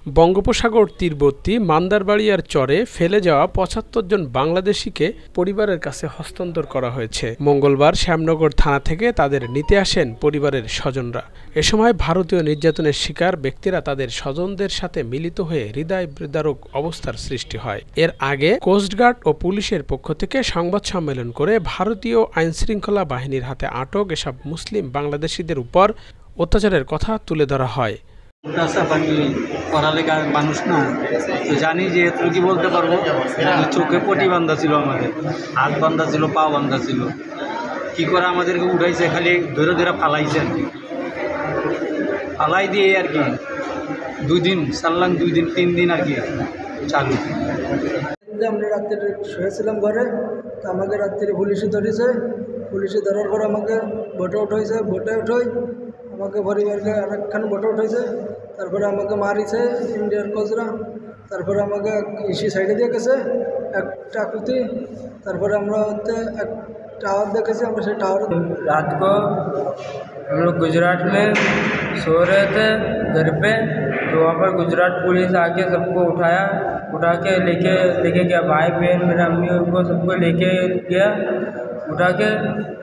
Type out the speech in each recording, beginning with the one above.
বঙ্গোপসাগর তীরবর্তী মান্দারবাড়িয়ার চরে ফেলে যাওয়া ৭৫ জন বাংলাদেশিকে পরিবারের কাছে হস্তান্তর করা হয়েছে। মঙ্গলবার শ্যামনগর থানা থেকে তাদের নিতে আসেন পরিবারের স্বজনরা। এ সময় ভারতীয় নির্যাতনের শিকার ব্যক্তিরা তাদের স্বজনদের সাথে মিলিত হয়ে হৃদয় বিদারক অবস্থার সৃষ্টি হয়। এর আগে কোস্টগার্ড ও পুলিশের পক্ষ থেকে সংবাদ সম্মেলন করে ভারতীয় আইনশৃঙ্খলা বাহিনীর হাতে আটক এসব মুসলিম বাংলাদেশিদের উপর অত্যাচারের কথা তুলে ধরা হয়। পড়ালেখার মানুষ না, তো জানি যে এতটুকু বলতে পারবো। চোখে পটি বান্ধা ছিল, আমাদের হাত বান্ধা ছিল, পা বান্ধা ছিল। কি করে আমাদেরকে উঠাইছে, খালি ধরে ধরে ফালাইছে আর কি, ফালাই দিয়ে আর কি 2 দিন সারলাম, 2 দিন 3 দিন আর কি চালু। আমরা রাত্রে শুয়েছিলাম ঘরে, তো আমাকে রাত্রে পুলিশে ধরেছে। পুলিশে ধরার পর আমাকে ভোটে উঠাইছে, ভোটে উঠাই আমাকে পরিবারকে আরেকখান ভোটে উঠাইছে। তারপরে আমাকে মারিছে ইন্ডিয়ার কোচরা। তারপরে আমাকে ইসি সাইডে দিয়ে গেছে একটা কুতি। তারপরে আমরা एक टावर देखे थे, हम टावर। रात को हम लोग गुजरात में सो रहे थे घर पे, तो वहाँ पर गुजरात पुलिस आके सबको उठा के लेके गया। भाई बहन मेरे अम्मी उनको सबको लेके गया, उठा के।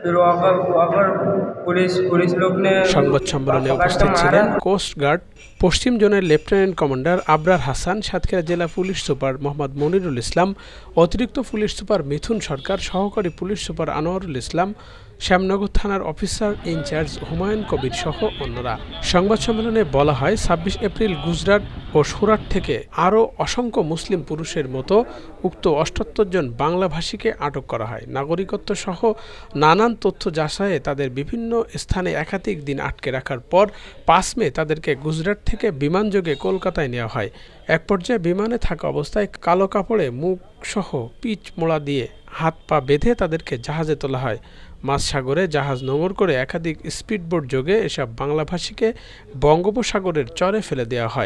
फिर वहाँ पर पुलिस लोग ने সংবাদ সম্মেলনে উপস্থিত ছিলেন কোস্টগার্ড পশ্চিম জোনের লেফটেন্যান্ট কমান্ডার আবরার হাসান, সাতক্ষীরা জেলা পুলিশ সুপার মোহাম্মদ মনিরুল ইসলাম, অতিরিক্ত পুলিশ সুপার মিথুন সরকার, সহকারী পুলিশ সুপার আনোয়ারুল ইসলাম, শ্যামনগর থানার অফিসার ইনচার্জ হুমায়ুন কবির সহ অন্যরা। সংবাদ সম্মেলনে বলা হয়, ২৬ এপ্রিল গুজরাট ও সুরাট থেকে আরও অসংখ্য মুসলিম পুরুষের মতো উক্ত ৭৮ জন বাংলাভাষীকে আটক করা হয়। নাগরিকত্ব সহ নানান তথ্য যাচাইয়ে তাদের বিভিন্ন স্থানে একাধিক দিন আটকে রাখার পর ৫ মে তাদেরকে গুজরাট থেকে বিমানযোগে কলকাতায় নেওয়া হয়। এক পর্যায়ে বিমানে থাকা অবস্থায় কালো কাপড়ে মুখ সহ পিচ মোড়া দিয়ে হাত পা বেঁধে তাদেরকে জাহাজে তোলা হয়। মাঝ সাগরে জাহাজ নোঙর করে একাধিক স্পিডবোট যোগে এসব বাংলাভাষীকে বঙ্গোপসাগরের চরে ফেলে দেওয়া হয়।